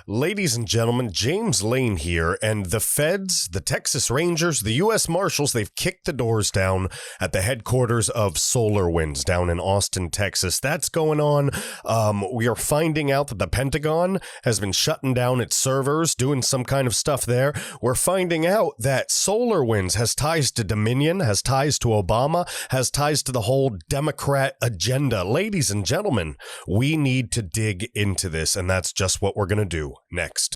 Ladies and gentlemen, James Lane here, and the feds, the Texas Rangers, the U.S. Marshals, they've kicked the doors down at the headquarters of Solar Winds down in Austin, Texas. That's going on. We are finding out that the Pentagon has been shutting down its servers, doing some kind of stuff there. We're finding out that Solar Winds has ties to Dominion, has ties to Obama, has ties to the whole Democrat agenda. Ladies and gentlemen, we need to dig into this, and that's just what we're going to do next.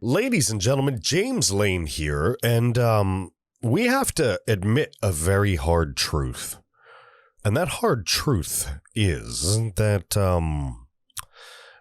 Ladies and gentlemen, James Lane here, and we have to admit a very hard truth. And that hard truth is that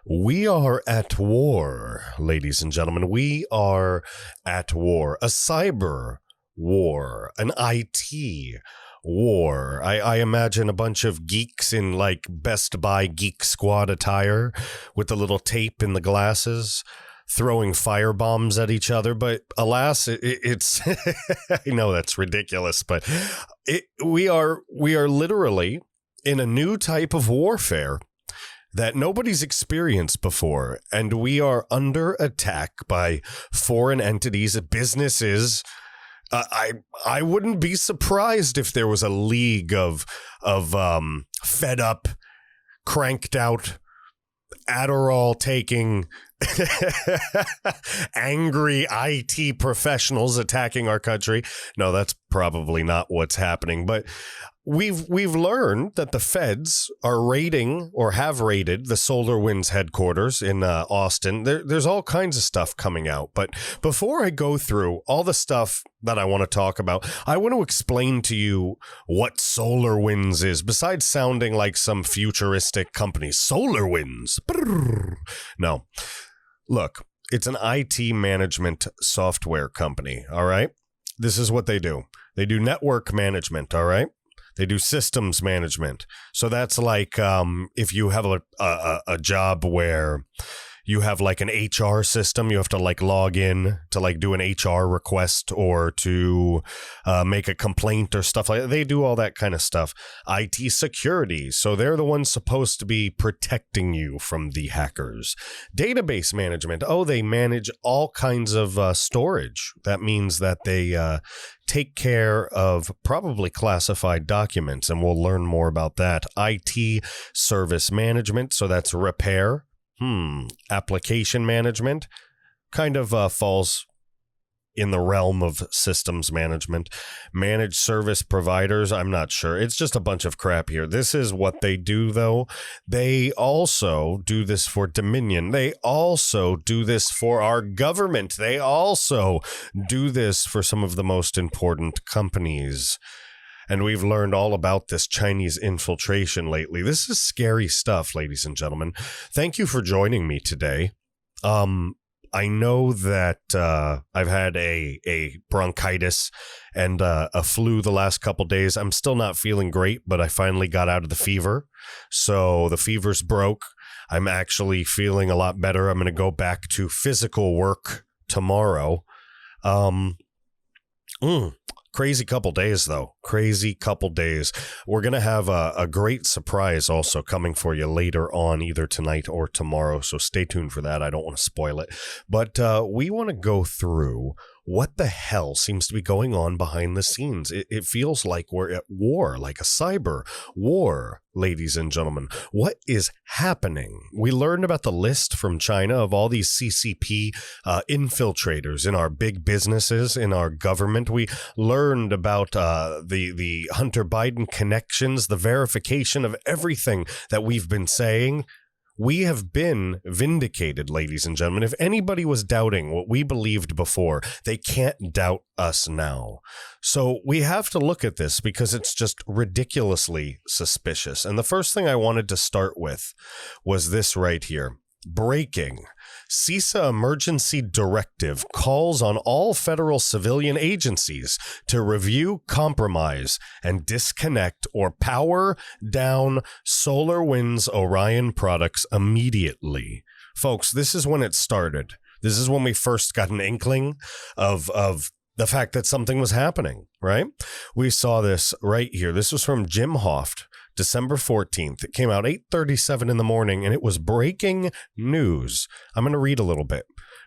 we are at war, ladies and gentlemen. We are at war, a cyber war, an IT war. I imagine a bunch of geeks in like Best Buy Geek Squad attire with the little tape in the glasses throwing fire bombs at each other. But alas, it's I know that's ridiculous, but we are literally in a new type of warfare that nobody's experienced before, and we are under attack by foreign entities, businesses. I wouldn't be surprised if there was a league of fed up, cranked out, Adderall taking angry IT professionals attacking our country. No, that's probably not what's happening, but we've learned that the feds are raiding or have raided the Solar Winds headquarters in Austin. There's all kinds of stuff coming out. But before I go through all the stuff that I want to talk about, I want to explain to you what Solar Winds is, besides sounding like some futuristic company. Solar Winds. Brrr. No. Look, it's an IT management software company, all right? This is what they do. They do network management, all right? They do systems management. So that's like if you have a job where you have like an HR system, you have to like log in to like do an HR request or to make a complaint or stuff like that. They do all that kind of stuff. IT security. So they're the ones supposed to be protecting you from the hackers. Database management. Oh, they manage all kinds of storage. That means that they take care of probably classified documents, and we'll learn more about that. IT service management. So that's repair. Application management kind of falls in the realm of systems management. Managed service providers, I'm not sure. It's just a bunch of crap here. This is what they do, though. They also do this for Dominion. They also do this for our government. They also do this for some of the most important companies. And we've learned all about this Chinese infiltration lately. This is scary stuff, ladies and gentlemen. Thank you for joining me today. I know that I've had a bronchitis and a flu the last couple days. I'm still not feeling great, but I finally got out of the fever. So the fever's broke. I'm actually feeling a lot better. I'm going to go back to physical work tomorrow. Crazy couple days, though. Crazy couple days. We're going to have a great surprise also coming for you later on, either tonight or tomorrow. So stay tuned for that. I don't want to spoil it. But we want to go through what the hell seems to be going on behind the scenes. It feels like we're at war, like a cyber war, ladies and gentlemen. What is happening? We learned about the list from China of all these CCP infiltrators in our big businesses, in our government. We learned about the Hunter Biden connections, the verification of everything that we've been saying. We have been vindicated, ladies and gentlemen. If anybody was doubting what we believed before, they can't doubt us now. So we have to look at this because it's just ridiculously suspicious. And the first thing I wanted to start with was this right here. Breaking. CISA emergency directive calls on all federal civilian agencies to review, compromise, and disconnect or power down Solar Winds Orion products immediately. Folks, this is when it started. This is when we first got an inkling of the fact that something was happening, right? We saw this right here. This was from Jim Hoft, December 14th. It came out 8:37 in the morning, and it was breaking news. I'm going to read a little bit.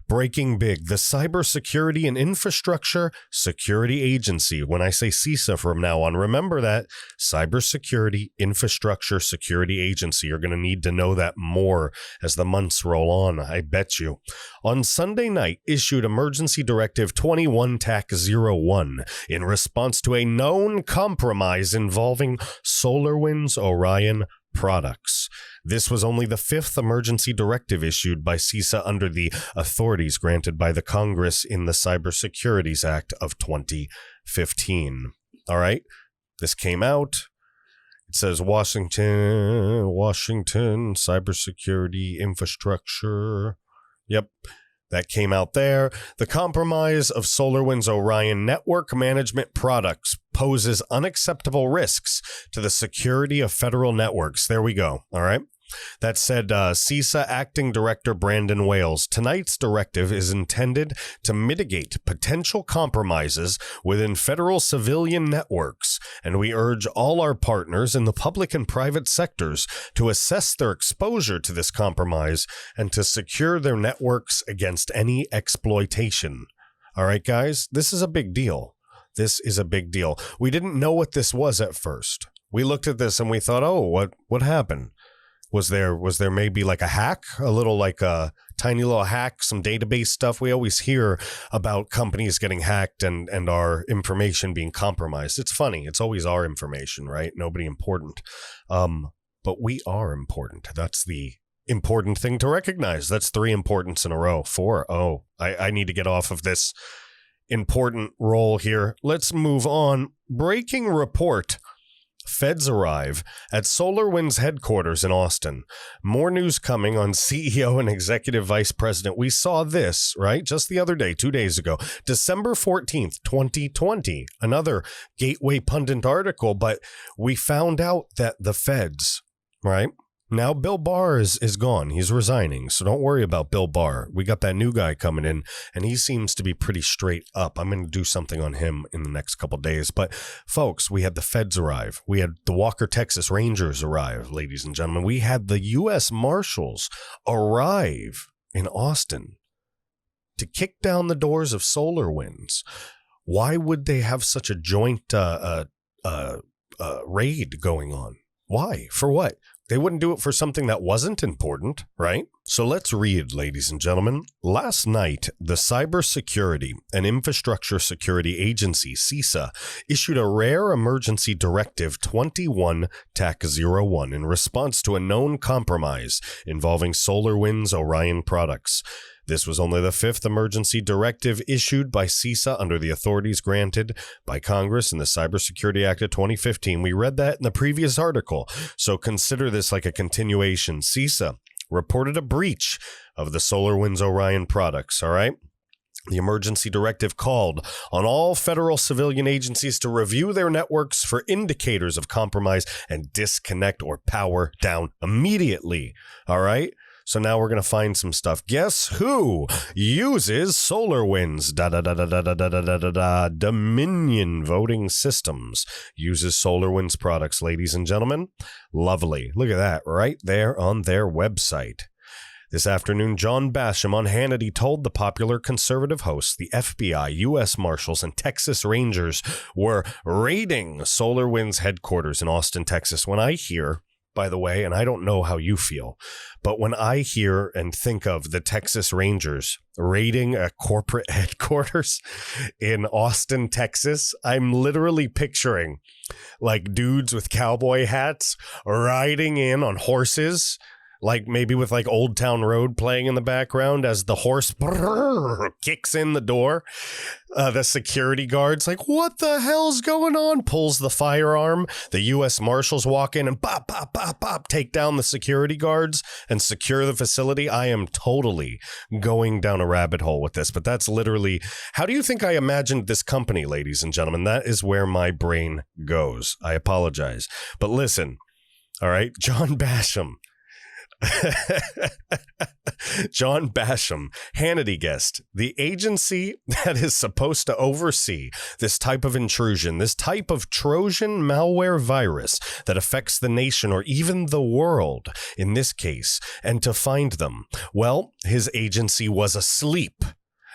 Breaking big, the Cybersecurity and Infrastructure Security Agency. When I say CISA from now on, remember that Cybersecurity Infrastructure Security Agency. You're going to need to know that more as the months roll on, I bet you. On Sunday night, issued Emergency Directive 21-01 in response to a known compromise involving Solar Winds Orion products. This was only the fifth emergency directive issued by CISA under the authorities granted by the Congress in the Cybersecurities Act of 2015. All right, this came out. It says Washington, cybersecurity infrastructure. Yep. That came out there. The compromise of Solar Winds Orion network management products poses unacceptable risks to the security of federal networks. There we go. All right. That said, CISA Acting Director Brandon Wales, tonight's directive is intended to mitigate potential compromises within federal civilian networks, and we urge all our partners in the public and private sectors to assess their exposure to this compromise and to secure their networks against any exploitation. All right, guys, this is a big deal. This is a big deal. We didn't know what this was at first. We looked at this and we thought, oh, what happened? Was there maybe like a hack, a little like a tiny little hack, some database stuff? We always hear about companies getting hacked and our information being compromised. It's funny. It's always our information, right? Nobody important. But we are important. That's the important thing to recognize. That's 3 importance in a row. 4. Oh, I need to get off of this important role here. Let's move on. Breaking report. Feds arrive at Solar Winds headquarters in Austin. More news coming on CEO and Executive Vice President. We saw this, right, just the other day, 2 days ago, December 14th, 2020. Another Gateway Pundit article, but we found out that the feds, right? Now Bill Barr is gone. He's resigning, so don't worry about Bill Barr. We got that new guy coming in, and he seems to be pretty straight up. I'm going to do something on him in the next couple days. But, folks, we had the feds arrive. We had the Walker, Texas Rangers arrive, ladies and gentlemen. We had the U.S. Marshals arrive in Austin to kick down the doors of Solar Winds. Why would they have such a joint raid going on? Why? For what? They wouldn't do it for something that wasn't important, right? So let's read, ladies and gentlemen. Last night, the Cybersecurity and Infrastructure Security Agency, CISA, issued a rare emergency directive 21-01 in response to a known compromise involving Solar Winds Orion products. This was only the fifth emergency directive issued by CISA under the authorities granted by Congress in the Cybersecurity Act of 2015. We read that in the previous article, so consider this like a continuation. CISA reported a breach of the Solar Winds Orion products, all right? The emergency directive called on all federal civilian agencies to review their networks for indicators of compromise and disconnect or power down immediately, all right? So now we're going to find some stuff. Guess who uses Solar Winds? Dominion Voting Systems uses Solar Winds products, ladies and gentlemen. Lovely. Look at that right there on their website. This afternoon, John Basham on Hannity told the popular conservative hosts the FBI, U.S. Marshals, and Texas Rangers were raiding Solar Winds headquarters in Austin, Texas. When I hear, by the way, and I don't know how you feel, but when I hear and think of the Texas Rangers raiding a corporate headquarters in Austin, Texas, I'm literally picturing like dudes with cowboy hats riding in on horses, like maybe with like Old Town Road playing in the background as the horse kicks in the door. The security guard's like, what the hell's going on? Pulls the firearm. The U.S. Marshals walk in and pop, pop, pop, pop, take down the security guards and secure the facility. I am totally going down a rabbit hole with this, but that's literally, how do you think I imagined this company, ladies and gentlemen? That is where my brain goes. I apologize. But listen, all right, John Basham, John Basham, Hannity guest, the agency that is supposed to oversee this type of intrusion, this type of Trojan malware virus that affects the nation or even the world in this case, and to find them. Well, his agency was asleep.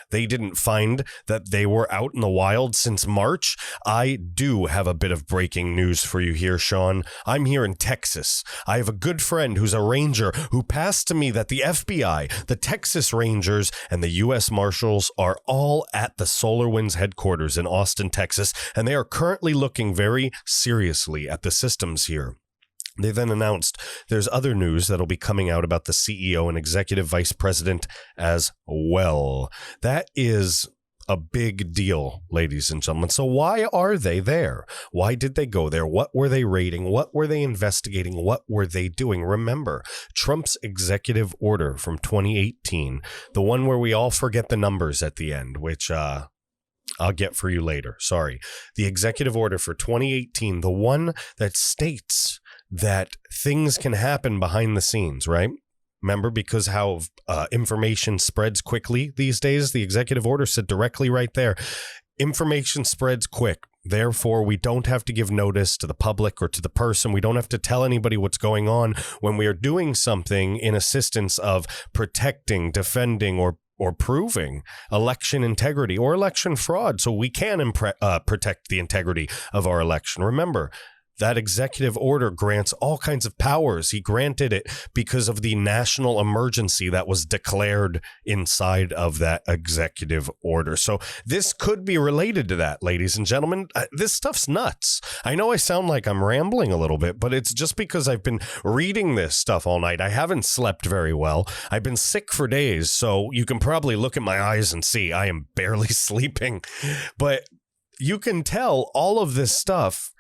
They didn't find that they were out in the wild since March. I do have a bit of breaking news for you here, Sean. I'm here in Texas. I have a good friend who's a ranger who passed to me that the FBI, the Texas Rangers, and the U.S. Marshals are all at the Solar Winds headquarters in Austin, Texas, and they are currently looking very seriously at the systems here. They then announced there's other news that'll be coming out about the CEO and executive vice president as well. That is a big deal, ladies and gentlemen. So why are they there? Why did they go there? What were they raiding? What were they investigating? What were they doing? Remember, Trump's executive order from 2018, the one where we all forget the numbers at the end, which I'll get for you later. Sorry. The executive order for 2018, the one that states that things can happen behind the scenes, right? Remember, because how information spreads quickly these days, the executive order said directly right there, information spreads quick. Therefore, we don't have to give notice to the public or to the person. We don't have to tell anybody what's going on when we are doing something in assistance of protecting, defending, or proving election integrity or election fraud, so we can protect the integrity of our election. Remember, that executive order grants all kinds of powers. He granted it because of the national emergency that was declared inside of that executive order. So this could be related to that, ladies and gentlemen. This stuff's nuts. I know I sound like I'm rambling a little bit, but it's just because I've been reading this stuff all night. I haven't slept very well. I've been sick for days, so you can probably look at my eyes and see I am barely sleeping. But you can tell all of this stuff,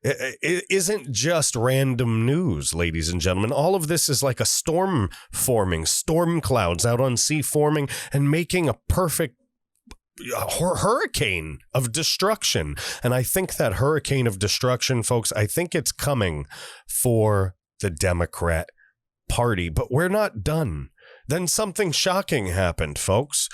it isn't just random news, ladies and gentlemen. All of this is like a storm forming, storm clouds out on sea forming and making a perfect hurricane of destruction. And I think that hurricane of destruction, folks, I think it's coming for the Democrat Party. But we're not done. Then something shocking happened, folks.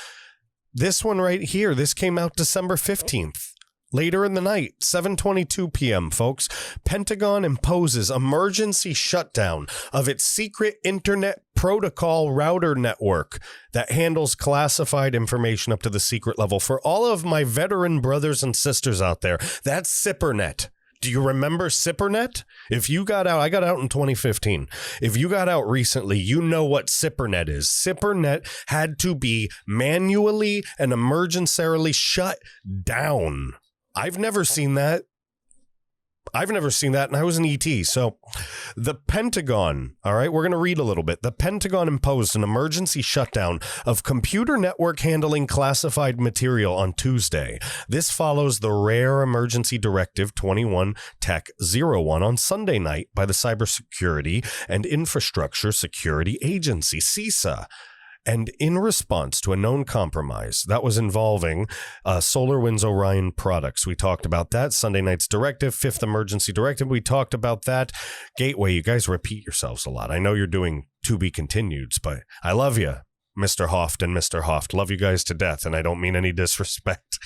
This one right here, this came out December 15th. Later in the night, 7:22 p.m., folks, Pentagon imposes emergency shutdown of its secret internet protocol router network that handles classified information up to the secret level. For all of my veteran brothers and sisters out there, that's SIPRNet. Do you remember SIPRNet? If you got out, I got out in 2015. If you got out recently, you know what SIPRNet is. SIPRNet had to be manually and emergentarily shut down. I've never seen that. And I was an ET. So the Pentagon, all right, we're going to read a little bit. The Pentagon imposed an emergency shutdown of computer network handling classified material on Tuesday. This follows the rare emergency directive 21 Tech 01 on Sunday night by the Cybersecurity and Infrastructure Security Agency, CISA. And in response to a known compromise that was involving Solar Winds Orion products, we talked about that. Sunday night's directive, fifth emergency directive, we talked about that. Gateway, you guys repeat yourselves a lot. I know you're doing to be continueds, but I love you, Mr. Hoft and Mr. Hoft. Love you guys to death, and I don't mean any disrespect.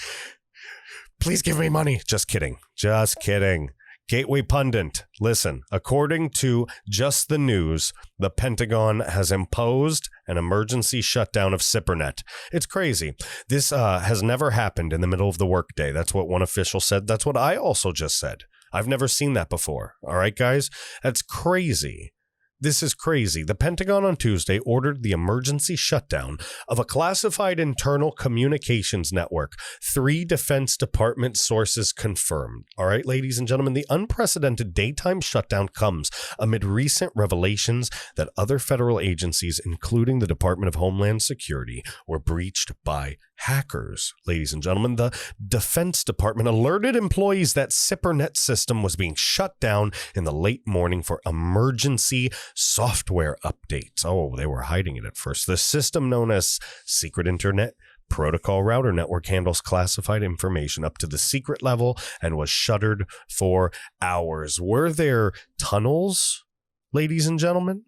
Please give me money. Just kidding. Just kidding. Gateway Pundit, listen, according to Just the News, the Pentagon has imposed an emergency shutdown of SIPRNet. It's crazy. This has never happened in the middle of the workday. That's what one official said. That's what I also just said. I've never seen that before. All right, guys? That's crazy. This is crazy. The Pentagon on Tuesday ordered the emergency shutdown of a classified internal communications network. 3 Defense Department sources confirmed. All right, ladies and gentlemen, the unprecedented daytime shutdown comes amid recent revelations that other federal agencies, including the Department of Homeland Security, were breached by hackers. Ladies and gentlemen, the Defense Department alerted employees that SIPRNet system was being shut down in the late morning for emergency software updates. Oh, they were hiding it at first. The system, known as Secret Internet Protocol Router Network, handles classified information up to the secret level and was shuttered for hours. Were there tunnels, ladies and gentlemen?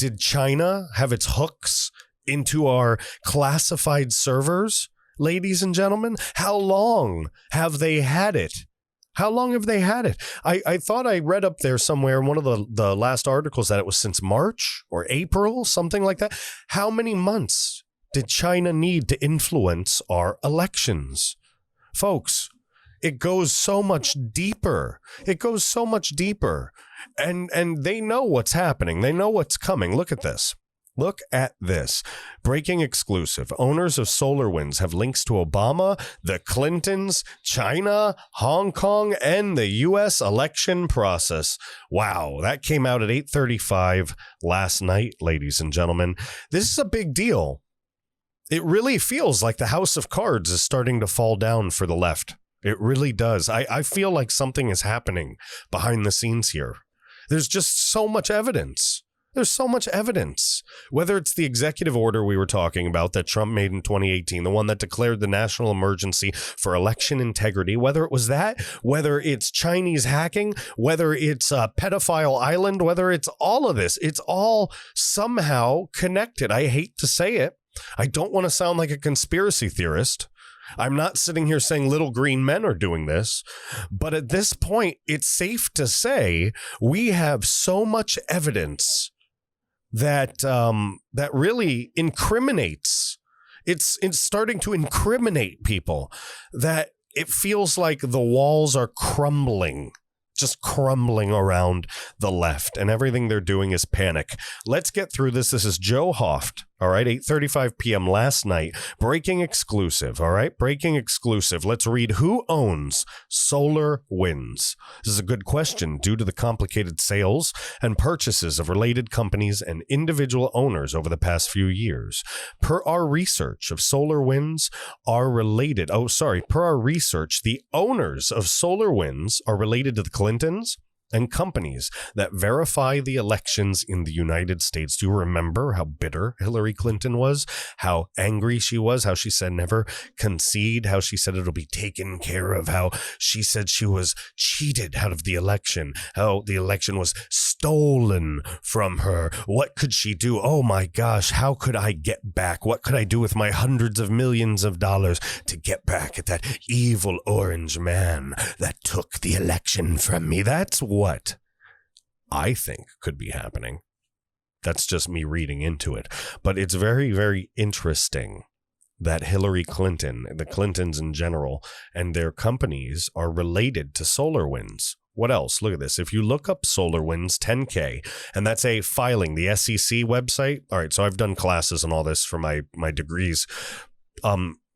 Did China have its hooks into our classified servers, ladies and gentlemen? How long have they had it? How long have they had it? I thought I read up there somewhere in one of the last articles that it was since March or April, something like that. How many months did China need to influence our elections? Folks, it goes so much deeper. It goes so much deeper. And they know what's happening. They know what's coming. Look at this. Look at this. Breaking exclusive. Owners of Solar Winds have links to Obama, the Clintons, China, Hong Kong, and the U.S. election process. Wow, that came out at 8:35 last night, ladies and gentlemen. This is a big deal. It really feels like the house of cards is starting to fall down for the left. It really does. I feel like something is happening behind the scenes here. There's just so much evidence. There's so much evidence, whether it's the executive order we were talking about that Trump made in 2018, the one that declared the national emergency for election integrity, whether it was that, whether it's Chinese hacking, whether it's a pedophile island, whether it's all of this, it's all somehow connected. I hate to say it. I don't want to sound like a conspiracy theorist. I'm not sitting here saying little green men are doing this, but at this point, it's safe to say we have so much evidence that that really incriminates. It's starting to incriminate people that it feels like the walls are crumbling, just crumbling around the left, and everything they're doing is panic. Let's get through this. This is Joe Hoft. All right, 8:35 p.m. last night. Breaking exclusive. All right, breaking exclusive. Let's read who owns Solar Winds. This is a good question due to the complicated sales and purchases of related companies and individual owners over the past few years. Per our research of Solar Winds are related. Per our research, the owners of Solar Winds are related to the Clintons and companies that verify the elections in the United States. Do you remember how bitter Hillary Clinton was? How angry she was? How she said never concede? How she said it'll be taken care of? How she said she was cheated out of the election? How the election was stolen from her? What could she do? Oh my gosh, how could I get back? What could I do with my hundreds of millions of dollars to get back at that evil orange man that took the election from me? That's what I think could be happening. That's just me reading into it. But it's very, very interesting that Hillary Clinton, the Clintons in general, and their companies are related to Solar Winds. What else? Look at this. If you look up Solar Winds 10K, and that's a filing, the SEC website. All right, so I've done classes and all this for my degrees.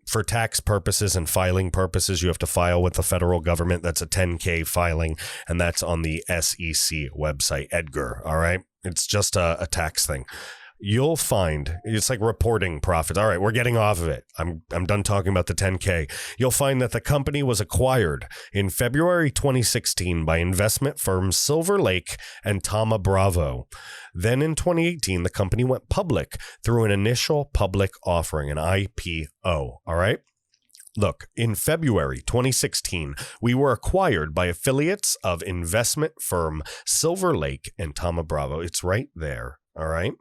For tax purposes and filing purposes, you have to file with the federal government. That's a 10K filing, and that's on the SEC website, Edgar, all right? It's just a tax thing. You'll find, it's like reporting profits. All right, we're getting off of it. I'm done talking about the 10K. You'll find that the company was acquired in February 2016 by investment firms Silver Lake and Thoma Bravo. Then in 2018, the company went public through an initial public offering, an IPO, all right? Look, in February 2016, we were acquired by affiliates of investment firm Silver Lake and Thoma Bravo. It's right there, all right?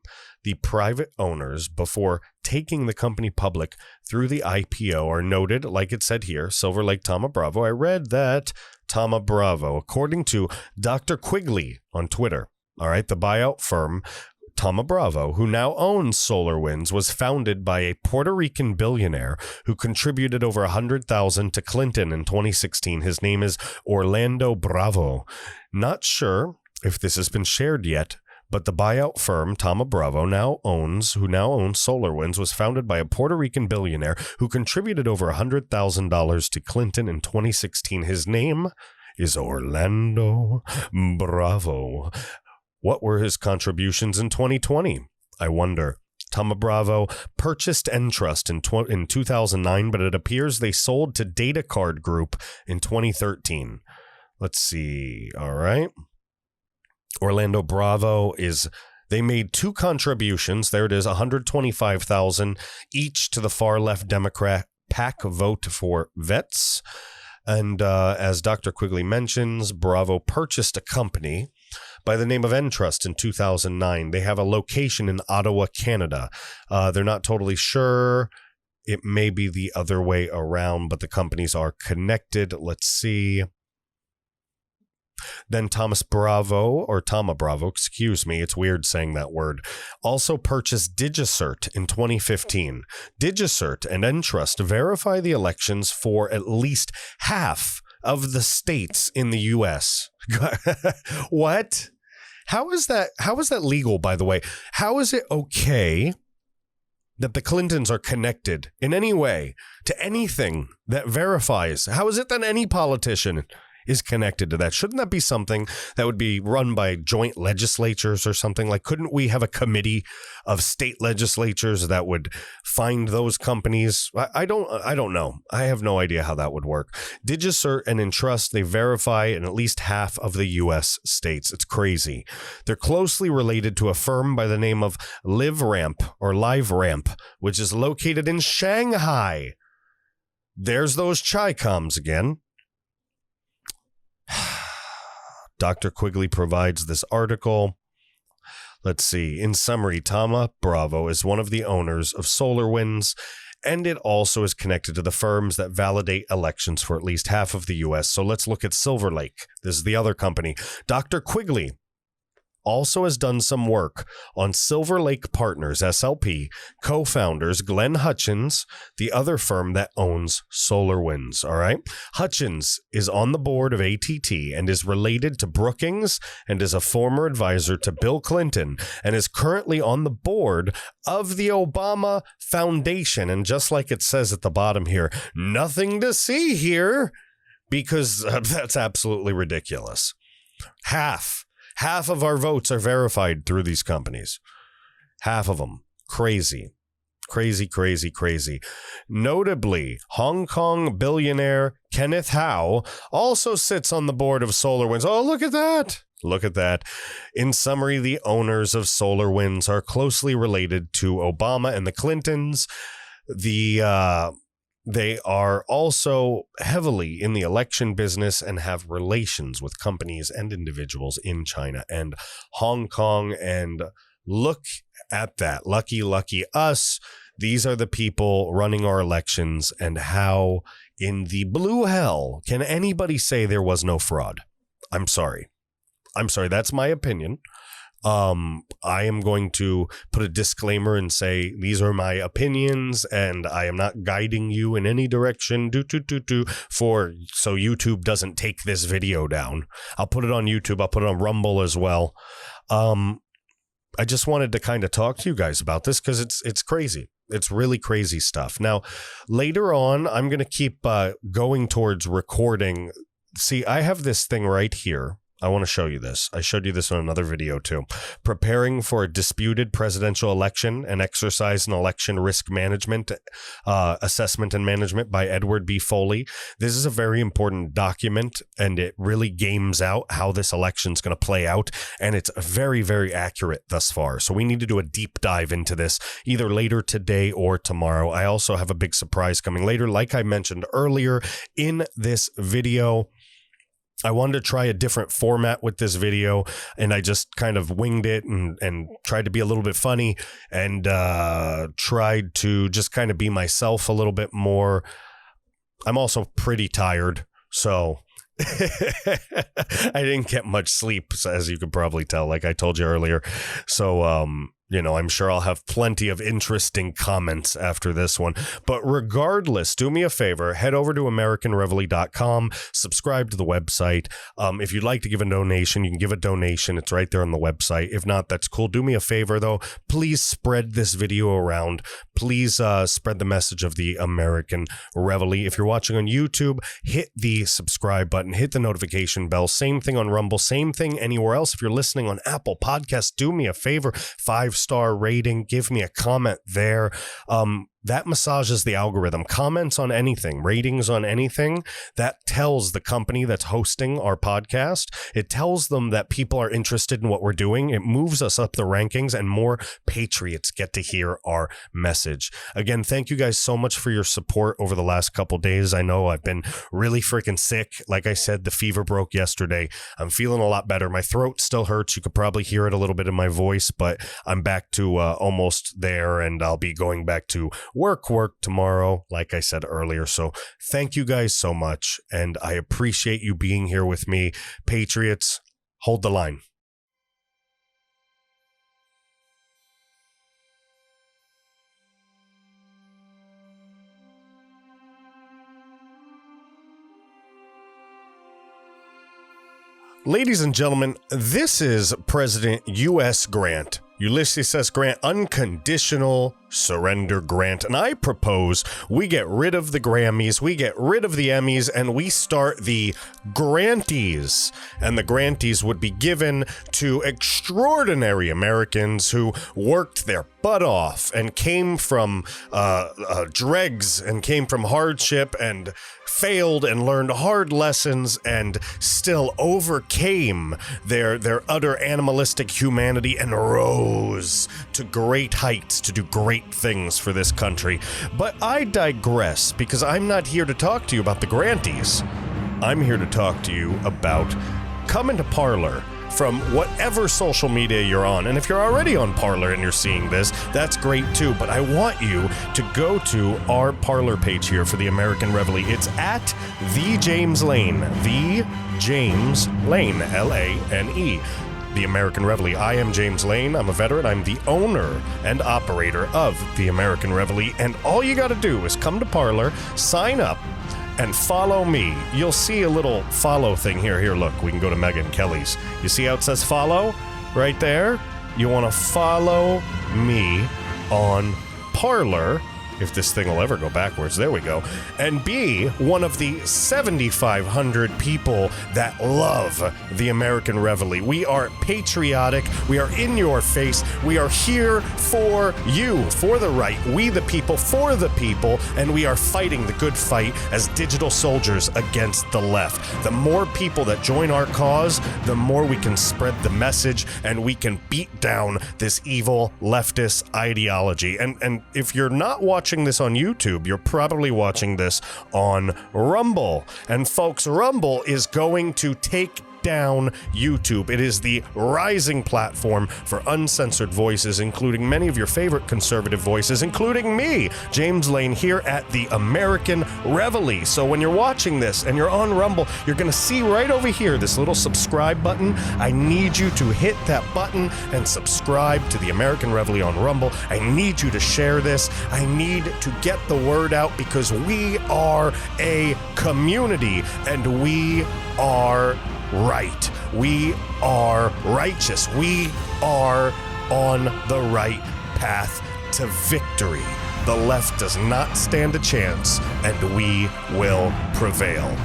The private owners, before taking the company public through the IPO, are noted, like it said here, Silver Lake, Thoma Bravo. I read that Thoma Bravo, according to Dr. Quigley on Twitter, all right, the buyout firm Thoma Bravo, who now owns Solar Winds, was founded by a Puerto Rican billionaire who contributed over $100,000 to Clinton in 2016. His name is Orlando Bravo. Not sure if this has been shared yet, but the buyout firm Thoma Bravo who now owns Solar Winds, was founded by a Puerto Rican billionaire who contributed over $100,000 to Clinton in 2016. His name is Orlando Bravo. What were his contributions in 2020? I wonder. Thoma Bravo purchased Entrust in 2009, but it appears they sold to Data Card Group in 2013. Let's see. All right. Orlando Bravo they made two contributions. There it is, $125,000 each to the far left Democrat PAC Vote for Vets. And as Dr. Quigley mentions, Bravo purchased a company by the name of Entrust in 2009. They have a location in Ottawa, Canada. They're not totally sure. It may be the other way around, but the companies are connected. Let's see. Then Tama Bravo, excuse me, it's weird saying that word, also purchased DigiCert in 2015. DigiCert and Entrust verify the elections for at least half of the states in the U.S. What? How is that legal, by the way? How is it okay that the Clintons are connected in any way to anything that verifies? How is it that any politician is connected to that? Shouldn't that be something that would be run by joint legislatures or something? Like, couldn't we have a committee of state legislatures that would find those companies? I don't know. I have no idea how that would work. DigiCert and Entrust, they verify in at least half of the U.S. states. It's crazy. They're closely related to a firm by the name of LiveRamp, which is located in Shanghai. There's those Chi-Coms again. Dr. Quigley provides this article. Let's see. In summary, Tama Bravo is one of the owners of Solar Winds, and it also is connected to the firms that validate elections for at least half of the U.S. So let's look at Silver Lake. This is the other company. Dr. Quigley also has done some work on Silver Lake Partners, SLP, co-founders Glenn Hutchins, the other firm that owns Solar Winds, all right? Hutchins is on the board of ATT and is related to Brookings and is a former advisor to Bill Clinton and is currently on the board of the Obama Foundation. And just like it says at the bottom here, nothing to see here, because that's absolutely ridiculous. Half of our votes are verified through these companies. Half of them. Crazy. Crazy. Notably, Hong Kong billionaire Kenneth Howe also sits on the board of Solar Winds. Oh, look at that. In summary, the owners of Solar Winds are closely related to Obama and the Clintons. They are also heavily in the election business and have relations with companies and individuals in China and Hong Kong. And look at that. Lucky us. These are the people running our elections. And how in the blue hell can anybody say there was no fraud? I'm sorry. That's my opinion. I am going to put a disclaimer and say these are my opinions and I am not guiding you in any direction so YouTube doesn't take this video down. I'll put it on YouTube. I'll put it on Rumble as well. I just wanted to kind of talk to you guys about this because it's crazy. It's really crazy stuff. Now, later on, I'm going to keep going towards recording. See, I have this thing right here. I want to show you this. I showed you this in another video too. Preparing for a disputed presidential election and exercise in election risk management, assessment and management by Edward B. Foley. This is a very important document and it really games out how this election is going to play out. And it's very, very accurate thus far. So we need to do a deep dive into this either later today or tomorrow. I also have a big surprise coming later. Like I mentioned earlier in this video, I wanted to try a different format with this video, and I just kind of winged it and tried to be a little bit funny and tried to just kind of be myself a little bit more. I'm also pretty tired, so I didn't get much sleep, as you could probably tell, like I told you earlier. So, I'm sure I'll have plenty of interesting comments after this one. But regardless, do me a favor, head over to AmericanReveille.com, subscribe to the website. If you'd like to give a donation, you can give a donation. It's right there on the website. If not, that's cool. Do me a favor, though. Please spread this video around. Please spread the message of the American Reveille. If you're watching on YouTube, hit the subscribe button, hit the notification bell. Same thing on Rumble, same thing anywhere else. If you're listening on Apple Podcasts, do me a favor, 5-star rating, give me a comment there. that massages the algorithm. Comments on anything, ratings on anything, that tells the company that's hosting our podcast, it tells them that people are interested in what we're doing. It moves us up the rankings and more patriots get to hear our message. Again, thank you guys so much for your support over the last couple days. I know I've been really freaking sick. Like I said, the fever broke yesterday. I'm feeling a lot better. My throat still hurts. You could probably hear it a little bit in my voice, but I'm back to almost there, and I'll be going back to work tomorrow, like I said earlier. So thank you guys so much, and I appreciate you being here with me. Patriots, hold the line. Ladies and gentlemen, this is President U.S. Grant, Ulysses S. Grant, unconditional surrender grant. And I propose we get rid of the Grammys, we get rid of the Emmys, and we start the Granties. And the Granties would be given to extraordinary Americans who worked their butt off and came from dregs and came from hardship and failed and learned hard lessons and still overcame their utter animalistic humanity and rose to great heights to do great things for this country. But I digress, because I'm not here to talk to you about the Granties. I'm here to talk to you about coming to Parler from whatever social media you're on. And if you're already on Parler and you're seeing this, that's great too. But I want you to go to our Parler page here for the American Reveille. It's at The James Lane. The James Lane, Lane. The American Reveille. I am James Lane. I'm a veteran. I'm the owner and operator of the American Reveille. And all you got to do is come to Parler, sign up, and follow me. You'll see a little follow thing here. Here, look, we can go to Megyn Kelly's. You see how it says follow right there? You want to follow me on Parler, if this thing will ever go backwards. There we go. And be one of the 7,500 people that love the American Reveille. We are patriotic. We are in your face. We are here for you, for the right. We the people, for the people. And we are fighting the good fight as digital soldiers against the left. The more people that join our cause, the more we can spread the message and we can beat down this evil leftist ideology. And if you're not watching this on YouTube, you're probably watching this on Rumble. And folks, Rumble is going to take down YouTube. It is the rising platform for uncensored voices, including many of your favorite conservative voices, including me, James Lane, here at the American Reveille. So when you're watching this and you're on Rumble, you're going to see right over here this little subscribe button. I need you to hit that button and subscribe to the American Reveille on Rumble. I need you to share this. I need to get the word out, because we are a community and we are right. We are righteous. We are on the right path to victory. The left does not stand a chance, and we will prevail.